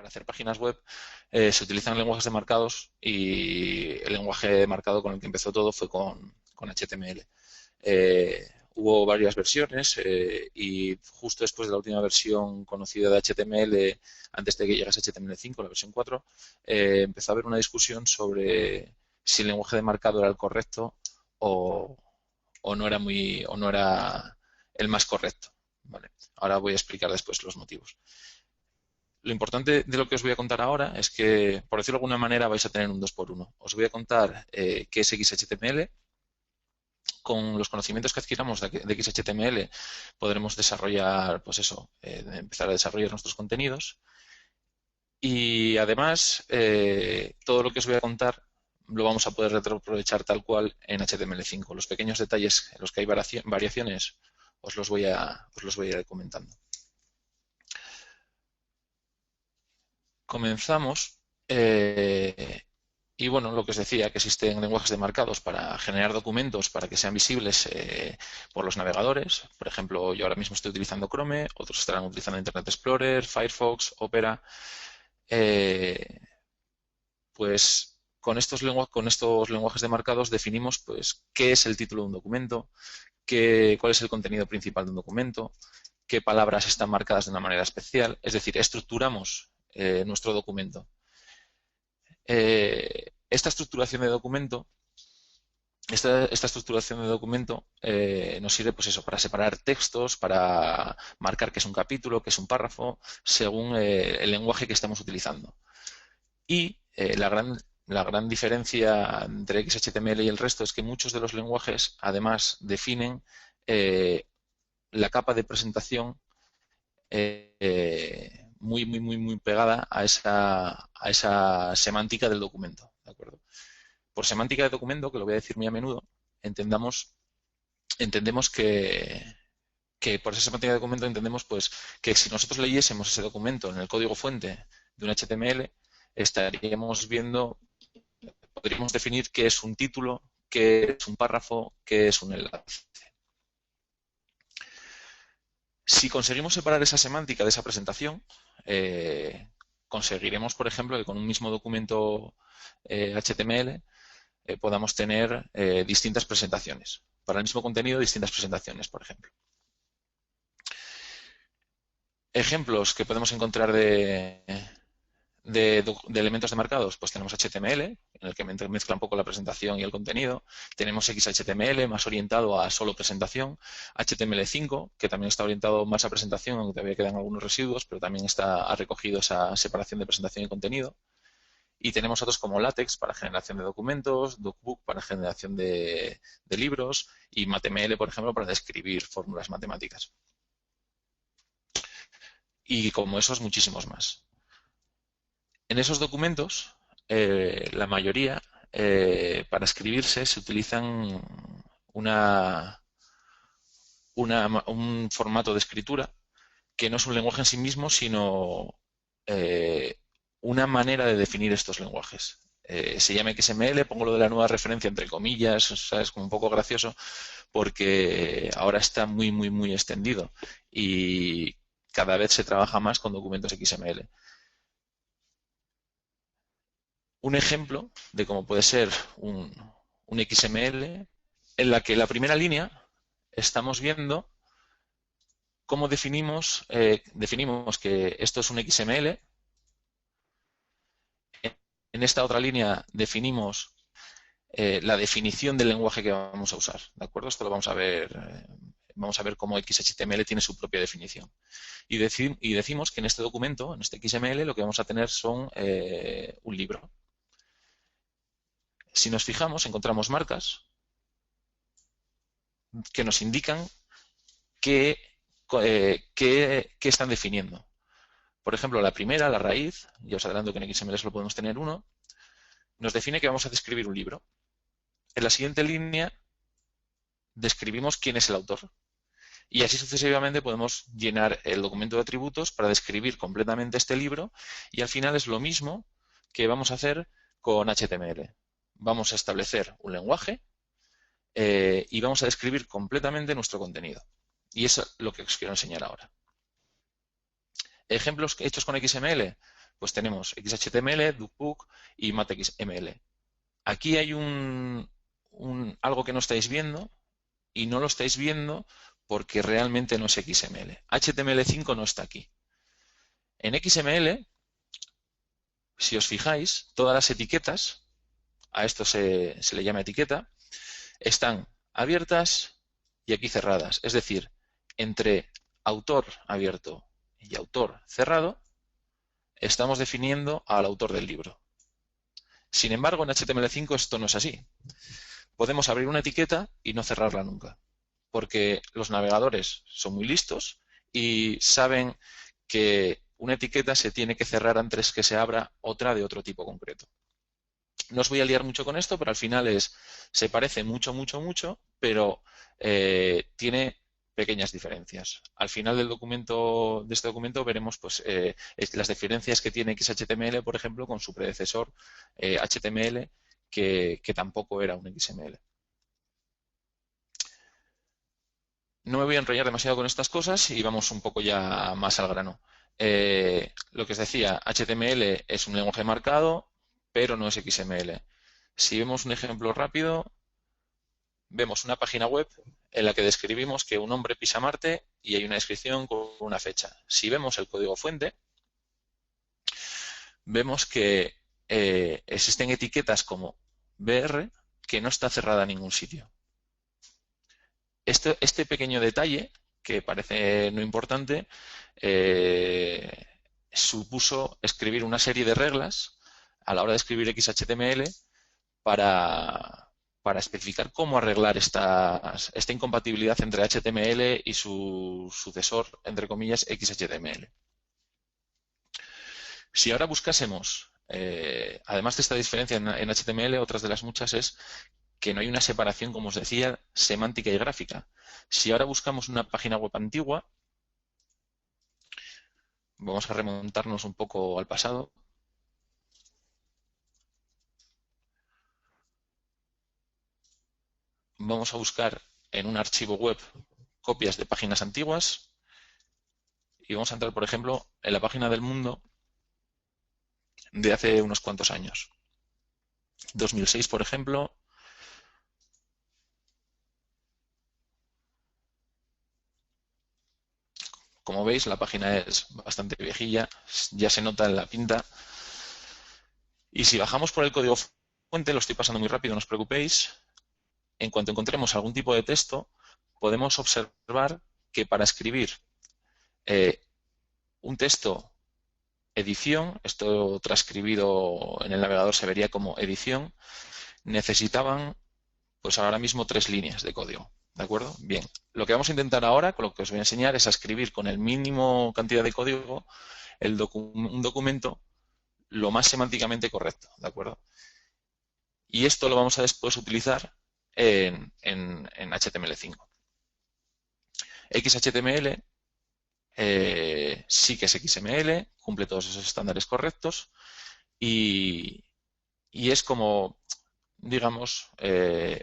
para hacer páginas web se utilizan lenguajes de marcados y el lenguaje marcado con el que empezó todo fue con HTML. Hubo varias versiones y justo después de la última versión conocida de HTML, antes de que llegase HTML5, la versión 4, empezó a haber una discusión sobre si el lenguaje de marcado era el correcto o no era el más correcto. Vale. Ahora voy a explicar después los motivos. Lo importante de lo que os voy a contar ahora es que, por decirlo de alguna manera, vais a tener un 2x1. Os voy a contar qué es XHTML. Con los conocimientos que adquiramos de XHTML podremos desarrollar, pues eso, empezar a desarrollar nuestros contenidos. Y además, todo lo que os voy a contar lo vamos a poder retroaprovechar tal cual en HTML5. Los pequeños detalles en los que hay variaciones os los voy a ir comentando. Comenzamos. Y bueno, lo que os decía, que existen lenguajes de marcados para generar documentos para que sean visibles por los navegadores. Por ejemplo, yo ahora mismo estoy utilizando Chrome, otros estarán utilizando Internet Explorer, Firefox, Opera. Pues con estos lenguajes de marcados definimos pues qué es el título de un documento, cuál es el contenido principal de un documento, qué palabras están marcadas de una manera especial. Es decir, estructuramos nuestro documento. Esta estructuración de documento nos sirve pues eso, para separar textos, para marcar qué es un capítulo, qué es un párrafo, según el lenguaje que estamos utilizando. Y la gran diferencia entre XHTML y el resto es que muchos de los lenguajes además definen la capa de presentación muy pegada a esa semántica del documento, ¿de acuerdo? Por semántica de documento, que lo voy a decir muy a menudo, entendemos que por esa semántica de documento entendemos pues que si nosotros leyésemos ese documento en el código fuente de un HTML, podríamos definir qué es un título, qué es un párrafo, qué es un enlace. Si conseguimos separar esa semántica de esa presentación, conseguiremos, por ejemplo, que con un mismo documento HTML podamos tener distintas presentaciones. Para el mismo contenido, distintas presentaciones, por ejemplo. Ejemplos que podemos encontrar de elementos demarcados, pues tenemos HTML, en el que mezcla un poco la presentación y el contenido. Tenemos XHTML, más orientado a solo presentación. HTML5, que también está orientado más a presentación, aunque todavía quedan algunos residuos, pero también ha recogido esa separación de presentación y contenido. Y tenemos otros como LaTeX para generación de documentos, DocBook para generación de libros y MathML, por ejemplo, para describir fórmulas matemáticas. Y como esos, muchísimos más. En esos documentos, la mayoría, para escribirse, se utilizan un formato de escritura que no es un lenguaje en sí mismo, sino una manera de definir estos lenguajes. Se llama XML, pongo lo de la nueva referencia entre comillas, o sea, es como un poco gracioso, porque ahora está muy extendido y cada vez se trabaja más con documentos XML. Un ejemplo de cómo puede ser un XML en la que la primera línea estamos viendo cómo definimos que esto es un XML. En esta otra línea definimos la definición del lenguaje que vamos a usar, ¿de acuerdo? Esto lo vamos a ver cómo XHTML tiene su propia definición. Y decimos que en este documento, en este XML, lo que vamos a tener son un libro. Si nos fijamos, encontramos marcas que nos indican qué están definiendo. Por ejemplo, la primera, la raíz, ya os adelanto que en XML solo podemos tener uno, nos define que vamos a describir un libro. En la siguiente línea describimos quién es el autor. Y así sucesivamente podemos llenar el documento de atributos para describir completamente este libro y al final es lo mismo que vamos a hacer con HTML. Vamos a establecer un lenguaje y vamos a describir completamente nuestro contenido. Y eso es lo que os quiero enseñar ahora. Ejemplos hechos con XML, pues tenemos XHTML, Duckbook y MathXML. Aquí hay algo que no estáis viendo y no lo estáis viendo porque realmente no es XML. HTML5 no está aquí. En XML, si os fijáis, todas las etiquetas, a esto se le llama etiqueta, están abiertas y aquí cerradas. Es decir, entre autor abierto y autor cerrado, estamos definiendo al autor del libro. Sin embargo, en HTML5 esto no es así. Podemos abrir una etiqueta y no cerrarla nunca, porque los navegadores son muy listos y saben que una etiqueta se tiene que cerrar antes que se abra otra de otro tipo concreto. No os voy a liar mucho con esto, pero al final se parece mucho, mucho, mucho, pero tiene pequeñas diferencias. Al final de este documento veremos pues, las diferencias que tiene XHTML, por ejemplo, con su predecesor HTML, que tampoco era un XML. No me voy a enrollar demasiado con estas cosas y vamos un poco ya más al grano. Lo que os decía, HTML es un lenguaje marcado, pero no es XML. Si vemos un ejemplo rápido, vemos una página web en la que describimos que un hombre pisa Marte y hay una descripción con una fecha. Si vemos el código fuente, vemos que existen etiquetas como BR que no está cerrada en ningún sitio. Este pequeño detalle, que parece no importante, supuso escribir una serie de reglas a la hora de escribir XHTML para especificar cómo arreglar esta incompatibilidad entre HTML y su sucesor, entre comillas, XHTML. Si ahora buscásemos, además de esta diferencia en HTML, otras de las muchas es que no hay una separación, como os decía, semántica y gráfica. Si ahora buscamos una página web antigua, vamos a remontarnos un poco al pasado. Vamos a buscar en un archivo web copias de páginas antiguas y vamos a entrar, por ejemplo, en la página del Mundo de hace unos cuantos años. 2006, por ejemplo. Como veis, la página es bastante viejilla, ya se nota en la pinta. Y si bajamos por el código fuente, lo estoy pasando muy rápido, no os preocupéis, en cuanto encontremos algún tipo de texto, podemos observar que para escribir un texto edición, esto transcribido en el navegador se vería como edición, necesitaban pues ahora mismo 3 líneas de código. ¿De acuerdo? Bien. Lo que vamos a intentar ahora, con lo que os voy a enseñar, es a escribir con el mínimo cantidad de código un documento lo más semánticamente correcto. ¿De acuerdo? Y esto lo vamos a después utilizar en HTML5. XHTML sí que es XML, cumple todos esos estándares correctos y es como, digamos,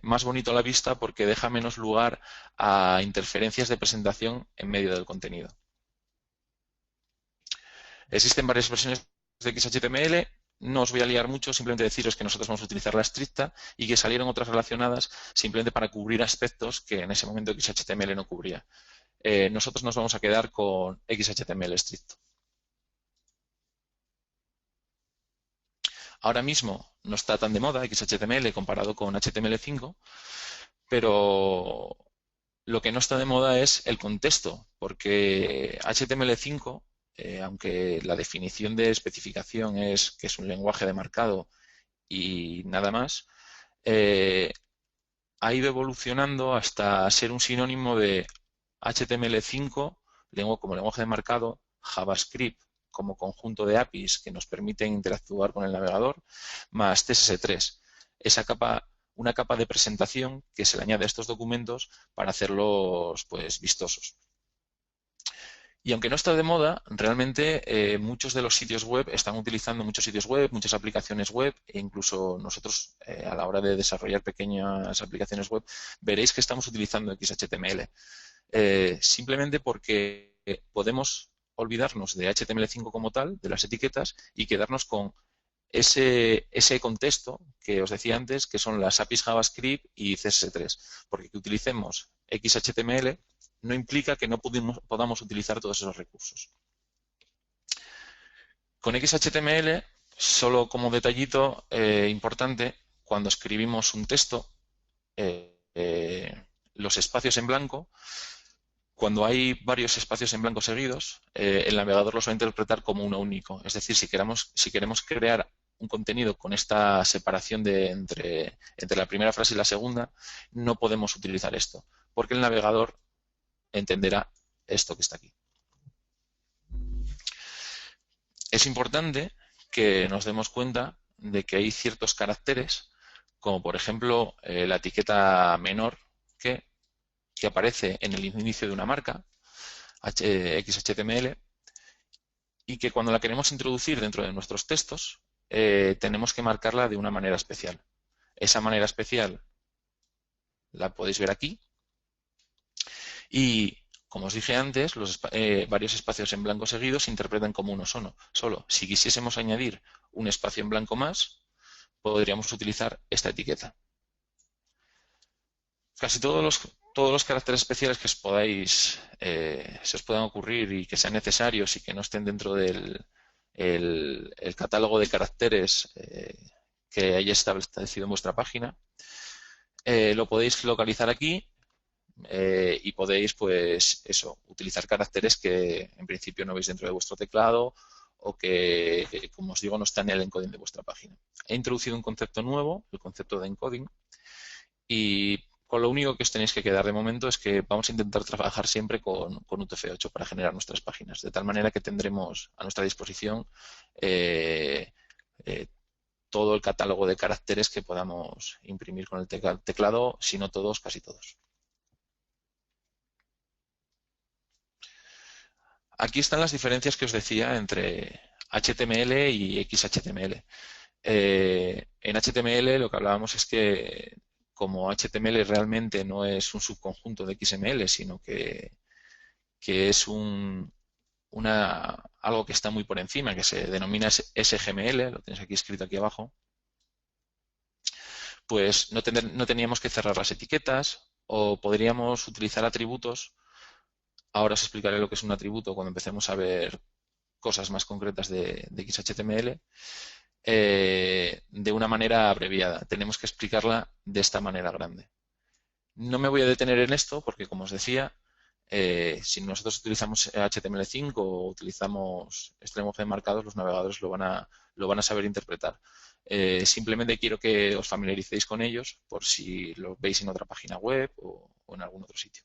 más bonito a la vista porque deja menos lugar a interferencias de presentación en medio del contenido. Existen varias versiones de XHTML, no os voy a liar mucho, simplemente deciros que nosotros vamos a utilizar la estricta y que salieron otras relacionadas simplemente para cubrir aspectos que en ese momento XHTML no cubría. Nosotros nos vamos a quedar con XHTML estricto. Ahora mismo no está tan de moda XHTML comparado con HTML5, pero lo que no está de moda es el contexto, porque HTML5, aunque la definición de especificación es que es un lenguaje de marcado y nada más, ha ido evolucionando hasta ser un sinónimo de HTML5 como lenguaje de marcado, JavaScript como conjunto de APIs que nos permiten interactuar con el navegador, más CSS3. Una capa de presentación que se le añade a estos documentos para hacerlos pues, vistosos. Y aunque no está de moda, realmente muchos de los sitios web están utilizando muchos sitios web, muchas aplicaciones web, e incluso nosotros a la hora de desarrollar pequeñas aplicaciones web, veréis que estamos utilizando XHTML. Simplemente porque podemos olvidarnos de HTML5 como tal, de las etiquetas, y quedarnos con ese contexto que os decía antes, que son las APIs JavaScript y CSS3. Porque que utilicemos XHTML no implica que no podamos utilizar todos esos recursos. Con XHTML, solo como detallito importante, cuando escribimos un texto, los espacios en blanco, cuando hay varios espacios en blanco seguidos, el navegador los va a interpretar como uno único. Es decir, si queremos crear un contenido con esta separación entre la primera frase y la segunda, no podemos utilizar esto, porque el navegador entenderá esto que está aquí. Es importante que nos demos cuenta de que hay ciertos caracteres, como por ejemplo la etiqueta menor que aparece en el inicio de una marca, XHTML, y que cuando la queremos introducir dentro de nuestros textos, tenemos que marcarla de una manera especial. Esa manera especial la podéis ver aquí. Y, como os dije antes, varios espacios en blanco seguidos se interpretan como uno solo. Si quisiésemos añadir un espacio en blanco más, podríamos utilizar esta etiqueta. Casi todos los caracteres especiales que se os puedan ocurrir y que sean necesarios y que no estén dentro del el catálogo de caracteres que hayáis establecido en vuestra página, lo podéis localizar aquí y podéis, pues, utilizar caracteres que en principio no veis dentro de vuestro teclado o que, como os digo, no están en el encoding de vuestra página. He introducido un concepto nuevo, el concepto de encoding, y con lo único que os tenéis que quedar de momento es que vamos a intentar trabajar siempre con UTF-8 para generar nuestras páginas, de tal manera que tendremos a nuestra disposición todo el catálogo de caracteres que podamos imprimir con el teclado, si no todos, casi todos. Aquí están las diferencias que os decía entre HTML y XHTML. En HTML lo que hablábamos es que como HTML realmente no es un subconjunto de XML, sino que es algo que está muy por encima, que se denomina SGML, lo tenéis aquí escrito aquí abajo, pues no teníamos que cerrar las etiquetas o podríamos utilizar atributos. Ahora os explicaré lo que es un atributo cuando empecemos a ver cosas más concretas de XHTML. De una manera abreviada. Tenemos que explicarla de esta manera grande. No me voy a detener en esto porque, como os decía, si nosotros utilizamos HTML5 o utilizamos este lenguaje de marcados, los navegadores lo van a saber interpretar. Simplemente quiero que os familiaricéis con ellos por si lo veis en otra página web o en algún otro sitio.